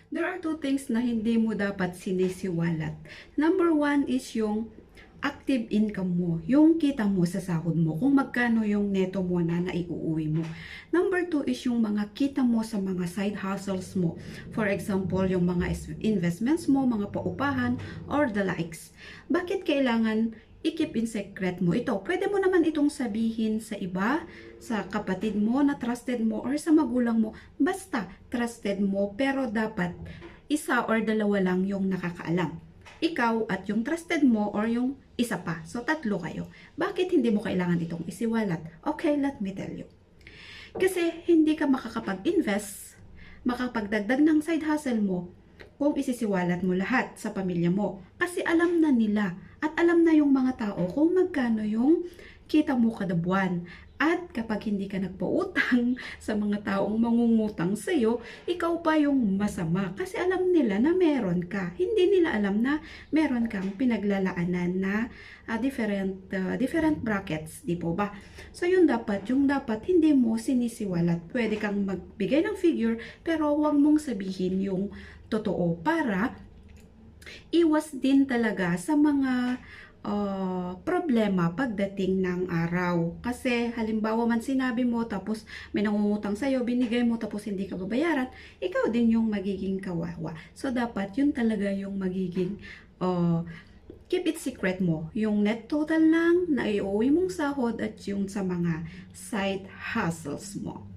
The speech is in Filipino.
There are two things na hindi mo dapat sinisiwalat. Number one is yung active income mo, yung kita mo sa sahod mo, kung magkano yung neto mo na naiuuwi mo. Number two is yung mga kita mo sa mga side hustles mo. For example, yung mga investments mo, mga paupahan, or the likes. Bakit kailangan i-keep in secret mo ito? Pwede mo naman itong sabihin sa iba, sa kapatid mo na trusted mo, or sa magulang mo. Basta trusted mo, pero dapat isa or dalawa lang yung nakakaalam. Ikaw at yung trusted mo or yung isa pa. So, tatlo kayo. Bakit hindi mo kailangan itong isiwalat? Okay, let me tell you. Kasi hindi ka makakapag-invest, makapagdagdag ng side hustle mo kung isisiwalat mo lahat sa pamilya mo. Kasi alam na nila at alam na yung mga tao kung magkano yung kita mo kada buwan. At kapag hindi ka nagpautang sa mga taong mangungutang sa'yo, ikaw pa yung masama. Kasi alam nila na meron ka. Hindi nila alam na meron kang pinaglalaanan na different brackets, di po ba? So yung dapat hindi mo sinisiwalat. Pwede kang magbigay ng figure, pero huwag mong sabihin yung totoo para iwas din talaga sa mga problema pagdating ng araw. Kasi halimbawa man sinabi mo tapos may nangungutang sa'yo, binigay mo tapos hindi ka babayaran, ikaw din yung magiging kawawa. So dapat yun talaga yung magiging keep it secret mo. Yung net total lang na iuwi mong sahod at yung sa mga side hustles mo.